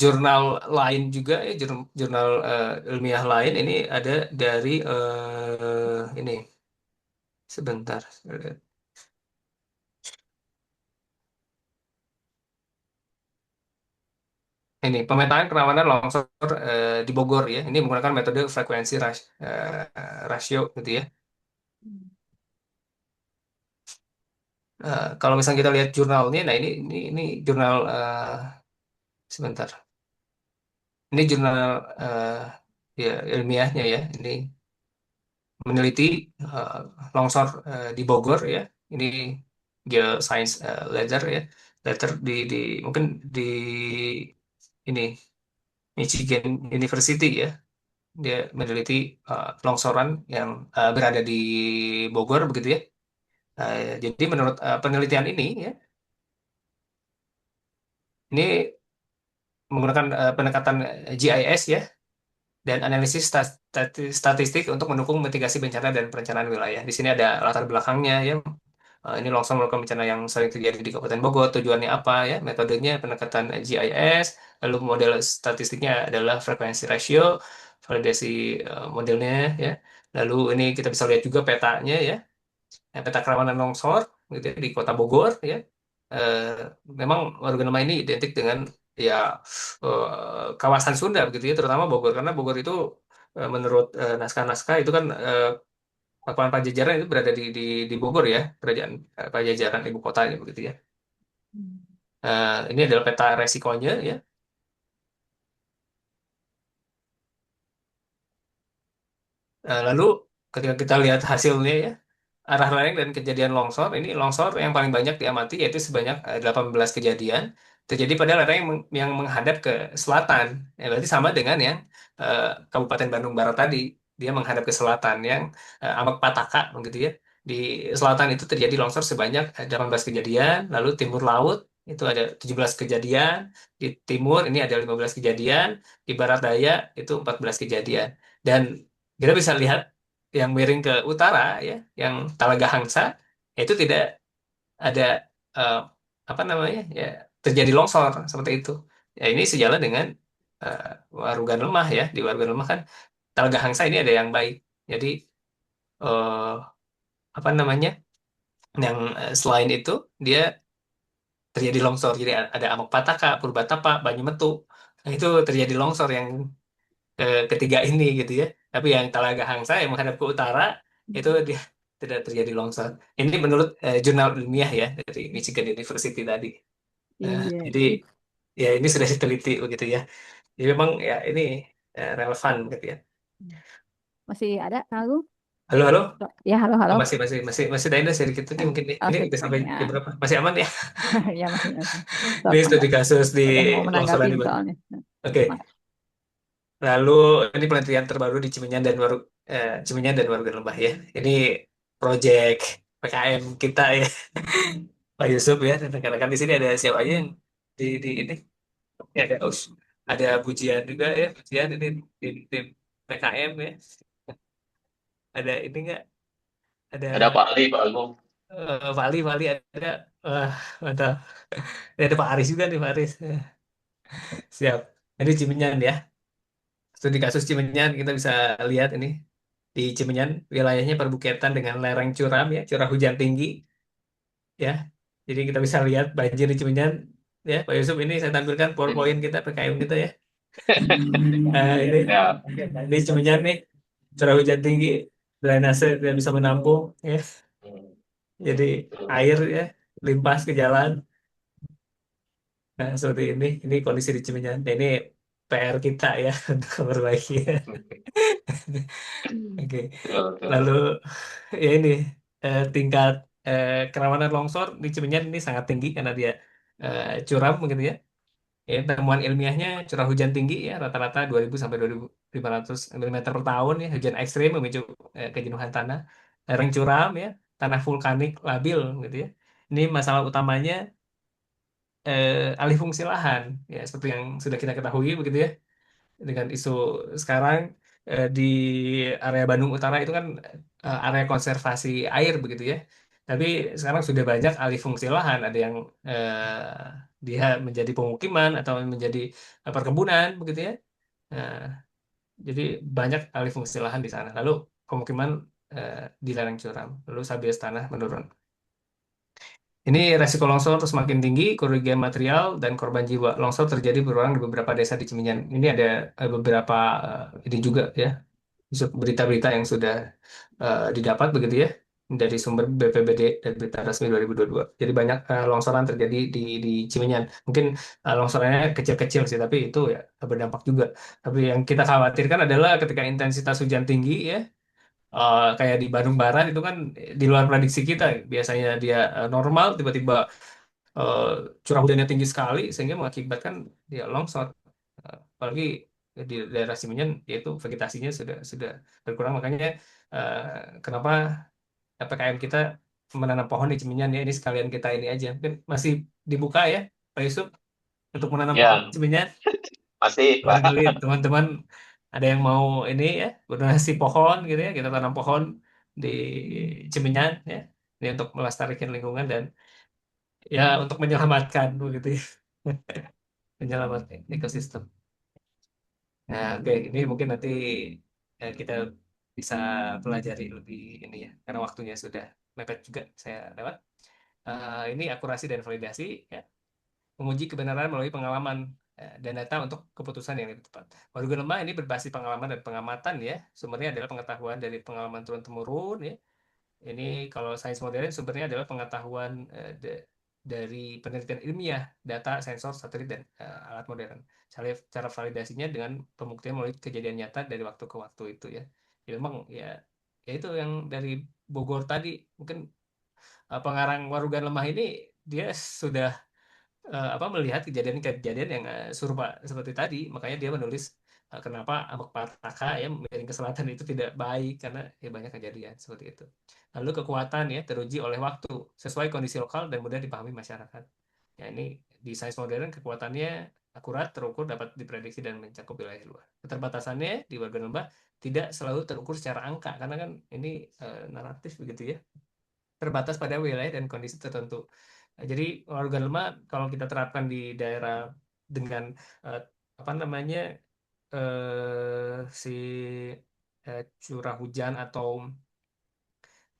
jurnal lain juga ya, jurnal ilmiah lain ini ada dari ini sebentar. Ini pemetaan kerawanan longsor di Bogor ya. Ini menggunakan metode frekuensi rasio gitu ya. Kalau misalnya kita lihat jurnalnya, nah ini jurnal sebentar. Ini jurnal eh, ya ilmiahnya ya. Ini meneliti eh, longsor di Bogor ya. Ini Geoscience Letter ya. Letter di mungkin di ini Michigan University ya. Dia meneliti longsoran yang berada di Bogor begitu ya. Jadi menurut penelitian ini ya, ini menggunakan pendekatan GIS ya dan analisis statistik untuk mendukung mitigasi bencana dan perencanaan wilayah. Di sini ada latar belakangnya ya. Ini longsor merupakan bencana yang sering terjadi di Kabupaten Bogor. Tujuannya apa ya? Metodenya pendekatan GIS, lalu model statistiknya adalah frekuensi rasio, validasi modelnya ya. Lalu ini kita bisa lihat juga petanya ya. Peta kerawanan longsor gitu ya, di Kota Bogor ya. Eh, Memang Warga ini identik dengan ya kawasan Sunda begitu ya, terutama Bogor karena Bogor itu menurut naskah-naskah itu kan Pakuan Pajajaran itu berada di Bogor ya, kerajaan Pajajaran ibu kotanya begitu ya. Ini adalah peta resikonya ya. Lalu ketika kita lihat hasilnya ya, arah lereng dan kejadian longsor, ini longsor yang paling banyak diamati yaitu sebanyak 18 kejadian terjadi pada lereng yang menghadap ke selatan. Ya, berarti sama dengan yang Kabupaten Bandung Barat tadi, dia menghadap ke selatan yang Ambak Pataka begitu ya. Di selatan itu terjadi longsor sebanyak 18 kejadian, lalu timur laut itu ada 17 kejadian, di timur ini ada 15 kejadian, di barat daya itu 14 kejadian. Dan kita bisa lihat yang miring ke utara ya, yang Talaga Hangsa itu tidak ada eh, apa namanya ya terjadi longsor seperti itu. Ya ini sejalan dengan eh, Warugan Lemah ya. Di Warugan Lemah kan Talaga Hangsa ini ada yang baik. Jadi eh, apa namanya yang selain itu dia terjadi longsor. Jadi ada Amokpataka, Purbatapa, Banyumetu. Nah, itu terjadi longsor yang ketiga ini gitu ya. Tapi yang Talaga Hangsa yang menghadap ke utara itu dia tidak terjadi longsor. Ini menurut jurnal ilmiah ya dari Michigan University tadi. Iya, Jadi ya ini sudah diteliti begitu ya. Jadi memang ya ini relevan gitu ya. masih ada Kang? Halo halo. Ya, halo, Oh, halo. masih ada sedikit lagi mungkin nih. Oh, Ini udah sedikit sampai lagi jam ya. berapa? Masih aman ya? Ya, masih, masih. Ini Sok, mangga. studi kasus di Ada yang mau longsoran menanggapi di Bandung. soalnya. Oke. Mangga. Lalu ini penelitian terbaru di Cimenyan dan Warugan Lembah ya. Ini proyek PKM kita ya, Pak Yusuf ya. Dan rekan-rekan di sini ada siapa aja yang di ini? Ya, ada Bujian juga ya, Bujian ini tim PKM ya. Ada ini enggak? Ada Ada Pak Ali, Pak Agung. Vali ada. Wah, mantap. Ada Pak Aris juga nih, Pak Aris. Siap. Ini Cimenyan ya. Studi kasus Cimenyan kita bisa lihat ini di Cimenyan wilayahnya perbukitan dengan lereng curam ya, curah hujan tinggi ya. Jadi kita bisa lihat banjir di Cimenyan ya. Pak Yusuf ini saya tampilkan PowerPoint kita PKM kita ya. Ini Ya. di Cimenyan nih curah hujan tinggi, drainase tidak bisa menampung ya. Jadi air ya limpah ke jalan. Nah, seperti ini kondisi di Cimenyan. Nah, ini PR kita ya untuk memperbaiki. Oke. Betul, Lalu betul. ya ini tingkat kerawanan longsor di Cimenyan ini sangat tinggi karena dia curam begitu ya. Ya, temuan ilmiahnya curah hujan tinggi ya rata-rata 2000 sampai 2500 mm per tahun ya. Hujan ekstrim memicu kejenuhan tanah. Lereng curam ya, tanah vulkanik labil gitu ya. Ini masalah utamanya alih fungsi lahan ya seperti yang sudah kita ketahui begitu ya. Dengan isu sekarang di area Bandung Utara itu kan area konservasi air begitu ya. Tapi sekarang sudah banyak alih fungsi lahan, ada yang dia menjadi pemukiman atau menjadi perkebunan begitu ya. Nah, jadi banyak alih fungsi lahan di sana. Lalu pemukiman eh, di lereng curam, lalu stabilitas tanah menurun. Ini resiko longsor terus makin tinggi, kerugian material dan korban jiwa. Longsor terjadi berulang di beberapa desa di Ciminyan. Ini ada beberapa ini juga ya, berita-berita yang sudah didapat begitu ya dari sumber BPBD dan berita resmi 2022. Jadi banyak longsoran terjadi di Ciminyan. Mungkin longsorannya kecil-kecil sih, tapi itu ya berdampak juga. Tapi yang kita khawatirkan adalah ketika intensitas hujan tinggi ya, kayak di Bandung Barat itu kan di luar prediksi kita. Biasanya dia normal, tiba-tiba eh, curah hujannya tinggi sekali sehingga mengakibatkan dia longsor. Apalagi di daerah Simenyan yaitu vegetasinya sudah berkurang, makanya kenapa PKM kita menanam pohon di Ciminyan ya, ini sekalian kita ini aja mungkin masih dibuka ya Pak Yusuf untuk menanam pohon di Ya, Ciminyan. masih, Barangkali Pak. teman-teman ada yang mau ini ya berdonasi pohon gitu ya, kita tanam pohon di Ciminyan ya, ini untuk melestarikan lingkungan dan ya untuk menyelamatkan begitu ya, menyelamatkan ekosistem. Nah, oke, ini mungkin nanti kita bisa pelajari lebih ini ya, karena waktunya sudah mepet juga saya lewat. Ini akurasi dan validasi, ya. Menguji kebenaran melalui pengalaman dan data untuk keputusan yang lebih tepat. Waruga lemah ini berbasis pengalaman dan pengamatan ya. Sumbernya adalah pengetahuan dari pengalaman turun-temurun ya. Ini kalau sains modern sumbernya adalah pengetahuan dari penelitian ilmiah, data, sensor, satelit, dan alat modern. Cara validasinya dengan pembuktian melalui kejadian nyata dari waktu ke waktu itu ya. Jadi memang ya, ya itu yang dari Bogor tadi, mungkin pengarang Warugan Lemah ini dia sudah apa melihat kejadian-kejadian yang serupa seperti tadi, makanya dia menulis kenapa Amokpataka ya miring ke selatan itu tidak baik karena ya banyak kejadian seperti itu. Lalu kekuatan ya teruji oleh waktu sesuai kondisi lokal dan mudah dipahami masyarakat. Ya ini di sains modern kekuatannya akurat, terukur, dapat diprediksi dan mencakup wilayah luas. Keterbatasannya di warga lembah tidak selalu terukur secara angka karena kan ini naratif begitu ya, terbatas pada wilayah dan kondisi tertentu. Jadi organ lemah kalau kita terapkan di daerah dengan eh, apa namanya si curah hujan atau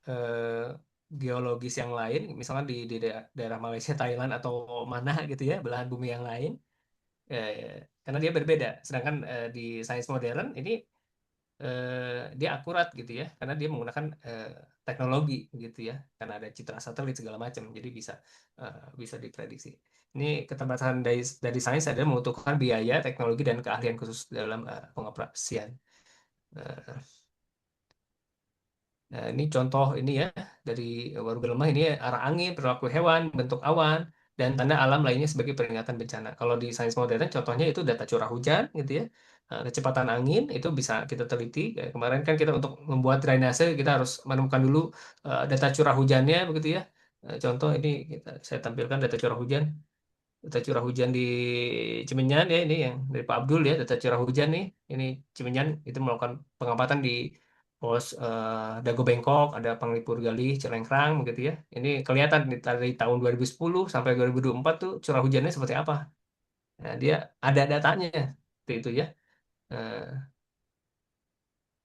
eh, geologis yang lain, misalnya di daerah Malaysia, Thailand atau mana gitu ya, belahan bumi yang lain, karena dia berbeda. Sedangkan di sains modern ini dia akurat gitu ya karena dia menggunakan teknologi gitu ya karena ada citra satelit segala macam jadi bisa diprediksi. Ini keterbatasan dari sains adalah membutuhkan biaya teknologi dan keahlian khusus dalam pengoperasian. Eh, Nah, ini contoh ini ya dari warga lemah ini ya, arah angin, perilaku hewan, bentuk awan, dan tanda alam lainnya sebagai peringatan bencana. Kalau di sains modern contohnya itu data curah hujan gitu ya. Kecepatan angin itu bisa kita teliti. Kayak kemarin kan kita untuk membuat drainase kita harus menemukan dulu data curah hujannya begitu ya. Contoh ini saya tampilkan data curah hujan. Data curah hujan di Cimenyan ya ini yang dari Pak Abdul ya data curah hujan nih. Ini Cimenyan itu melakukan pengamatan di Pos Dago Bengkok, ada Penglipur Galih, Celengkrang begitu ya. Ini kelihatan dari tahun 2010 sampai 2024 tuh curah hujannya seperti apa. Nah, dia ada datanya seperti itu ya. Nah,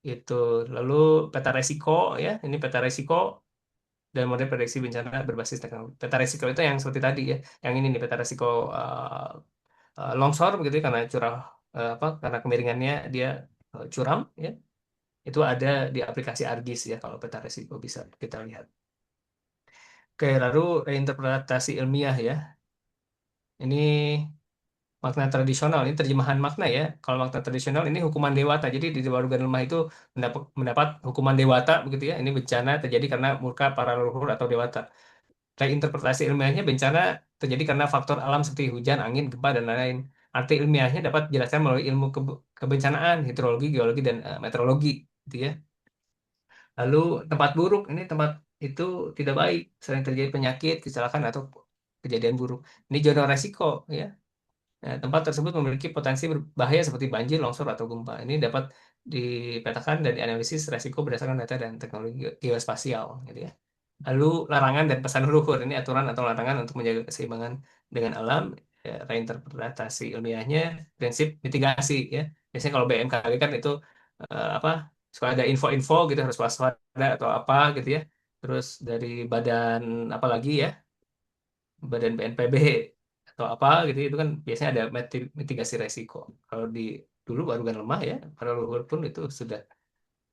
itu lalu peta resiko ya. Ini peta resiko dan model prediksi bencana berbasis teknologi. Peta resiko itu yang seperti tadi ya. Yang ini nih peta resiko longsor begitu ya, karena curah apa karena kemiringannya dia curam ya. Itu ada di aplikasi ArcGIS ya kalau peta resiko bisa kita lihat. Oke, lalu reinterpretasi ilmiah ya. Ini makna tradisional, ini terjemahan makna ya. Kalau makna tradisional ini hukuman dewata. Jadi di Warugan Lemah itu mendapat hukuman dewata begitu ya. Ini bencana terjadi karena murka para leluhur atau dewata. Reinterpretasi ilmiahnya bencana terjadi karena faktor alam seperti hujan, angin, gempa, dan lain-lain. Arti ilmiahnya dapat dijelaskan melalui ilmu kebencanaan, hidrologi, geologi, dan meteorologi gitu ya. Lalu tempat buruk, ini tempat itu tidak baik, sering terjadi penyakit, kecelakaan atau kejadian buruk. Ini zona resiko ya. Nah, tempat tersebut memiliki potensi berbahaya seperti banjir, longsor atau gempa. Ini dapat dipetakan dan dianalisis resiko berdasarkan data dan teknologi geospasial gitu ya. Lalu larangan dan pesan leluhur ini aturan atau larangan untuk menjaga keseimbangan dengan alam. Ya, reinterpretasi ilmiahnya prinsip mitigasi ya. Biasanya kalau BMKG kan itu apa suka ada info-info gitu harus waspada atau apa gitu ya. Terus dari badan apa lagi ya, badan BNPB atau apa gitu itu kan biasanya ada mitigasi resiko. Kalau di dulu baru kan lemah ya, para leluhur pun itu sudah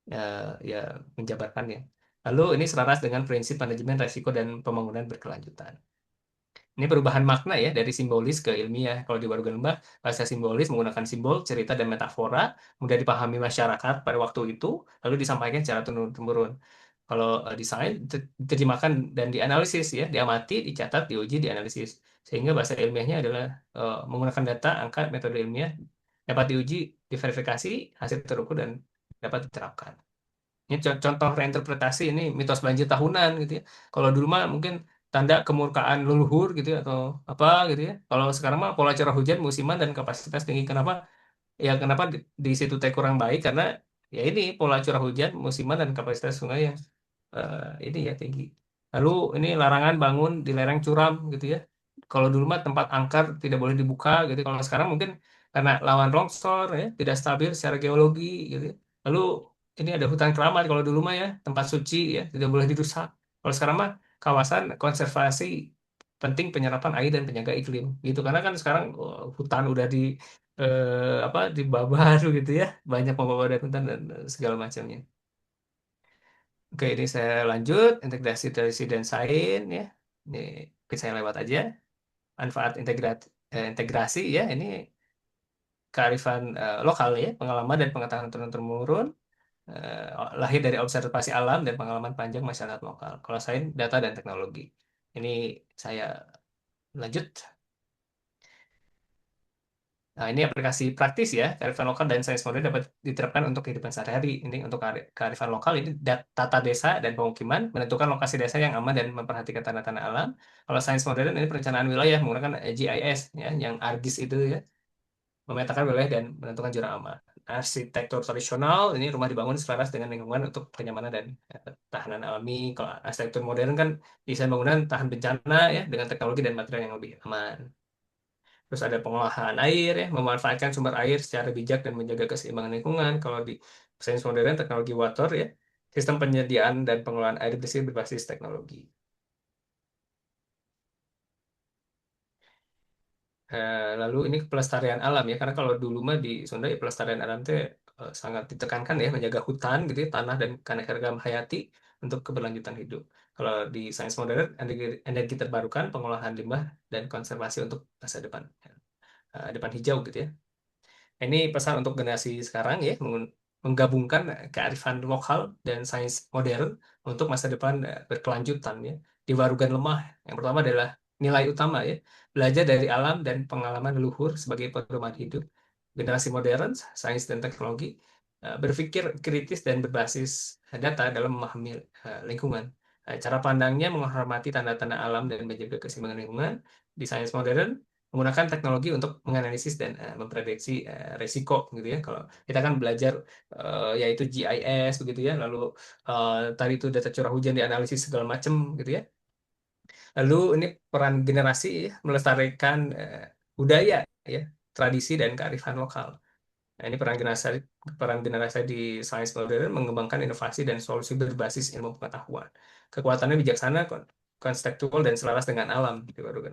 ya, ya menjabarkannya. Lalu ini selaras dengan prinsip manajemen resiko dan pembangunan berkelanjutan. Ini perubahan makna ya dari simbolis ke ilmiah. Kalau di Warugan Lembah, bahasa simbolis menggunakan simbol, cerita, dan metafora mudah dipahami masyarakat pada waktu itu, lalu disampaikan secara turun-temurun. Kalau desain diterjemahkan dan dianalisis ya, diamati, dicatat, diuji, dianalisis. Sehingga bahasa ilmiahnya adalah menggunakan data, angka, metode ilmiah, dapat diuji, diverifikasi, hasil terukur, dan dapat diterapkan. Ini contoh reinterpretasi ini mitos banjir tahunan gitu ya. Kalau dulu mah mungkin tanda kemurkaan leluhur gitu ya atau apa gitu ya. Kalau sekarang mah pola curah hujan musiman dan kapasitas tinggi. Kenapa? Ya kenapa di situ teh kurang baik karena ya ini pola curah hujan musiman dan kapasitas sungai yang ini ya tinggi. Lalu ini larangan bangun di lereng curam gitu ya. Kalau dulu mah tempat angker tidak boleh dibuka gitu. Kalau sekarang mungkin karena lawan longsor ya, tidak stabil secara geologi gitu ya. Lalu ini ada hutan keramat kalau dulu mah ya, tempat suci ya, tidak boleh dirusak. Kalau sekarang mah kawasan konservasi penting penyerapan air dan penjaga iklim gitu. Karena kan sekarang hutan udah di apa dibabar gitu ya. Banyak pembakaran hutan dan segala macamnya. Oke, ini saya lanjut integrasi tradisi dan sains ya. Ini mungkin saya lewat aja. Manfaat integrasi ya. Ini kearifan lokal ya, pengalaman dan pengetahuan turun-temurun lahir dari observasi alam dan pengalaman panjang masyarakat lokal. Kalau sains, data dan teknologi. Ini saya lanjut. Nah, ini aplikasi praktis ya. Kearifan lokal dan sains modern dapat diterapkan untuk kehidupan sehari-hari. Ini untuk kearifan lokal ini tata desa dan pemukiman, menentukan lokasi desa yang aman dan memperhatikan tanda-tanda alam. Kalau sains modern ini perencanaan wilayah menggunakan GIS ya, yang ARGIS itu ya, memetakan wilayah dan menentukan zona aman. Arsitektur tradisional ini rumah dibangun selaras dengan lingkungan untuk kenyamanan dan tahanan alami. Kalau arsitektur modern kan desain bangunan tahan bencana ya dengan teknologi dan material yang lebih aman. Terus ada pengolahan air ya, memanfaatkan sumber air secara bijak dan menjaga keseimbangan lingkungan. Kalau di sains modern teknologi water ya, sistem penyediaan dan pengelolaan air bersih berbasis teknologi. Lalu ini pelestarian alam ya, karena kalau dulu mah di Sunda ya pelestarian alam itu sangat ditekankan ya, menjaga hutan gitu ya, tanah dan keanekaragaman hayati untuk keberlanjutan hidup. Kalau di sains modern, energi terbarukan, pengolahan limbah, dan konservasi untuk masa depan. Depan hijau gitu ya. Ini pesan untuk generasi sekarang ya, menggabungkan kearifan lokal dan sains modern untuk masa depan berkelanjutan ya. Di Warugan Lemah, yang pertama adalah nilai utama ya, belajar dari alam dan pengalaman leluhur sebagai pedoman hidup. Generasi modern, sains dan teknologi berpikir kritis dan berbasis data dalam memahami lingkungan. Cara pandangnya menghormati tanda-tanda alam dan menjaga keseimbangan lingkungan. Di sains modern, menggunakan teknologi untuk menganalisis dan memprediksi resiko gitu ya. Kalau kita kan belajar yaitu GIS begitu ya, lalu tadi itu data curah hujan dianalisis segala macam gitu ya. Lalu ini peran generasi ya, melestarikan budaya ya, tradisi dan kearifan lokal. Nah, ini peran generasi di sains modern mengembangkan inovasi dan solusi berbasis ilmu pengetahuan. Kekuatannya bijaksana, konstekstual dan selaras dengan alam gitu baru kan.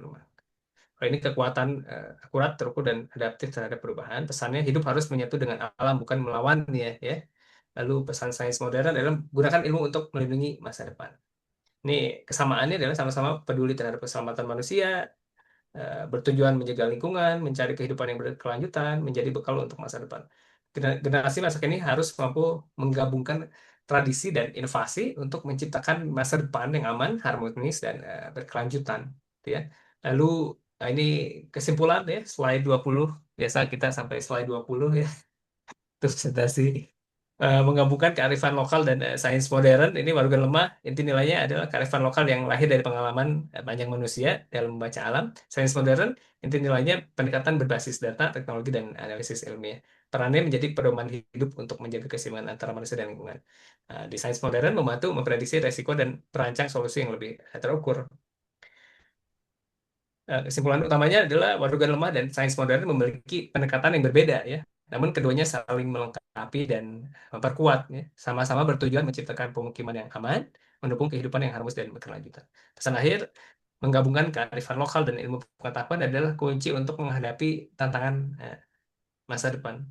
Kalau ini kekuatan akurat, terukur, dan adaptif terhadap perubahan. Pesannya hidup harus menyatu dengan alam, bukan melawannya. Ya. Lalu pesan sains modern adalah gunakan ilmu untuk melindungi masa depan. Ini kesamaannya adalah sama-sama peduli terhadap keselamatan manusia, bertujuan menjaga lingkungan, mencari kehidupan yang berkelanjutan, menjadi bekal untuk masa depan. Generasi masa kini harus mampu menggabungkan tradisi dan inovasi untuk menciptakan masa depan yang aman, harmonis, dan berkelanjutan. Gitu ya. Lalu ini kesimpulan ya, slide 20. Biasa kita sampai slide 20 ya. Terus presentasi menggabungkan kearifan lokal dan sains modern ini warga lemah inti nilainya adalah kearifan lokal yang lahir dari pengalaman panjang manusia dalam membaca alam. Sains modern inti nilainya pendekatan berbasis data teknologi dan analisis ilmiah. perannya menjadi pedoman hidup untuk menjaga keseimbangan antara manusia dan lingkungan. Di sains modern membantu memprediksi resiko dan merancang solusi yang lebih terukur. Kesimpulan utamanya adalah organ lemah dan sains modern memiliki pendekatan yang berbeda ya. Namun keduanya saling melengkapi dan memperkuat ya. Sama-sama bertujuan menciptakan pemukiman yang aman, mendukung kehidupan yang harmonis dan berkelanjutan. Pesan akhir, menggabungkan kearifan lokal dan ilmu pengetahuan adalah kunci untuk menghadapi tantangan masa depan.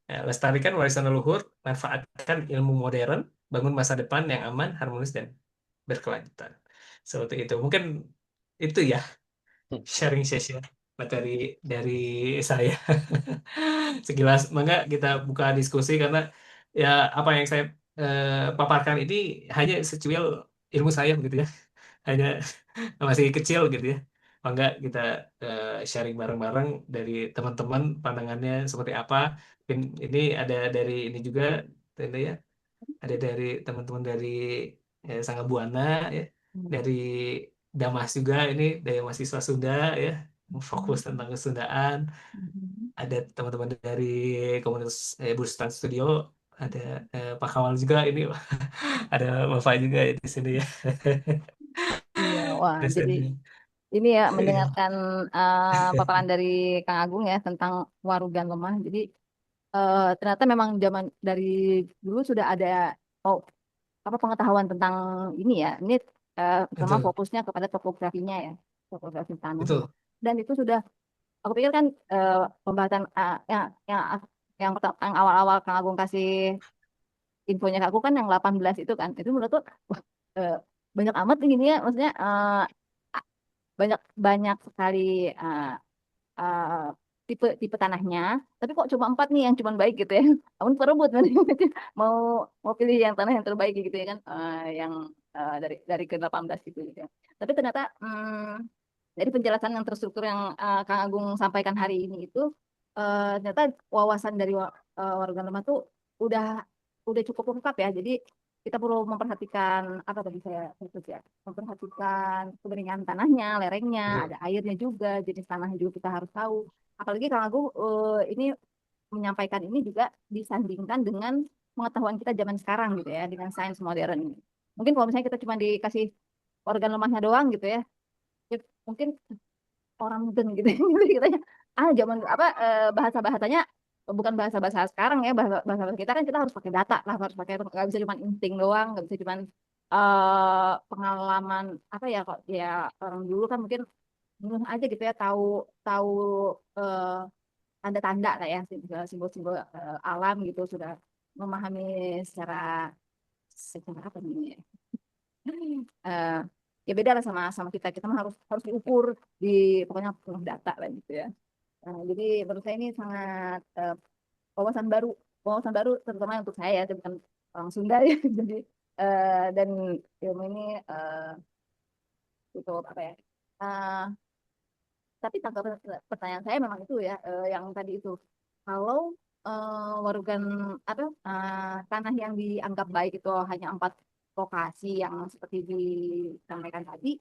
Lestarikan warisan leluhur, manfaatkan ilmu modern, bangun masa depan yang aman, harmonis, dan berkelanjutan. Seperti itu. Mungkin itu ya sharing session materi dari saya. Sekilas, maka kita buka diskusi karena ya apa yang saya paparkan ini hanya secuil ilmu saya begitu ya, hanya masih kecil gitu ya. Enggak kita sharing bareng-bareng dari teman-teman pandangannya seperti apa. Mungkin ini ada dari ini juga, tentu ya, ada dari teman-teman dari Sangga Buana ya, Hmm. dari Damas juga ini dari mahasiswa Sunda ya, fokus tentang kesundaan. Hmm. Ada teman-teman dari komunitas Bustan Studio, ada Pak Kamal juga ini, ada Bapak juga ya di sini ya. Iya, wah, Di jadi sini. ini ya Iya, mendengarkan paparan dari Kang Agung ya tentang warugan lemah. Jadi ternyata memang zaman dari dulu sudah ada oh, apa pengetahuan tentang ini ya. Ini pertama betul, fokusnya kepada topografinya ya, topografi tanah. betul, Dan itu sudah, aku pikir kan pembahasan yang awal-awal Kang Agung kasih infonya ke aku kan yang 18 itu kan. Itu menurutku wah, eh, banyak amat ini ya, maksudnya banyak banyak sekali eh, eh, tipe tipe tanahnya, tapi kok cuma 4 nih yang cuma baik gitu ya. Amun perebut mau mau pilih yang tanah yang terbaik gitu ya kan, yang dari ke 18 gitu ya. Tapi ternyata dari penjelasan yang terstruktur yang Kang Agung sampaikan hari ini itu ternyata wawasan dari warga lemah tuh udah udah cukup lengkap ya. Jadi kita perlu memperhatikan apa tadi saya fokus ya, memperhatikan keberadaan tanahnya, lerengnya, ada betul, airnya juga, jenis tanahnya juga kita harus tahu. Apalagi Kang Agung ini menyampaikan ini juga disandingkan dengan pengetahuan kita zaman sekarang gitu ya, dengan sains modern ini. Mungkin kalau misalnya kita cuma dikasih organ lemahnya doang gitu ya, ya mungkin orang mudeng gitu. Jadi kitanya zaman apa bahasa bahasanya bukan bahasa bahasa sekarang ya, bahasa bahasa kita kan kita harus pakai data lah, harus pakai, nggak bisa cuma insting doang, nggak bisa cuma pengalaman apa ya, kok ya orang dulu kan mungkin aja gitu ya, tahu tahu eh, tanda-tanda lah ya, simbol-simbol alam gitu, sudah memahami secara secara apa nih, eh, ya beda lah sama sama kita, kita mah harus harus diukur di pokoknya penuh data lah gitu ya. Jadi menurut saya ini sangat wawasan baru, wawasan baru terutama untuk saya bukan orang Sunda ya. Jadi dan ilmu ini itu apa ya, eh, tapi tanggapan pertanyaan saya memang itu ya, yang tadi itu, kalau warugan apa tanah yang dianggap baik itu hanya 4 lokasi yang seperti disampaikan tadi,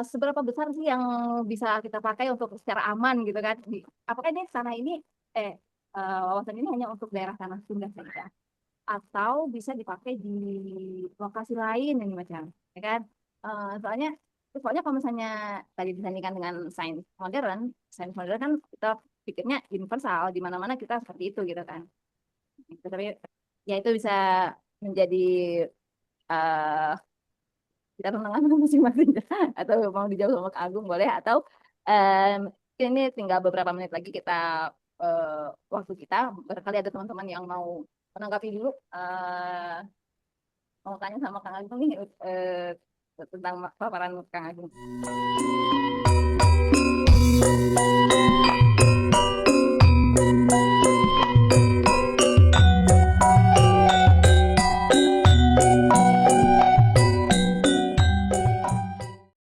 seberapa besar sih yang bisa kita pakai untuk secara aman gitu kan? Apakah ini tanah ini eh wawasan ini hanya untuk daerah tanah Sunda saja, atau bisa dipakai di lokasi lain ini macam, ya kan? Soalnya soalnya kalau misalnya tadi disandingkan dengan sains modern kan kita pikirnya universal, di mana-mana kita seperti itu gitu kan. Gitu, tapi ya itu bisa menjadi eh kita tantangan masing-masing. Atau mau dijawab sama Kak Agung boleh, atau ini tinggal beberapa menit lagi kita waktu kita, barangkali ada teman-teman yang mau menanggapi dulu, mau tanya sama Kang Agung nih tentang paparan Kang Agung.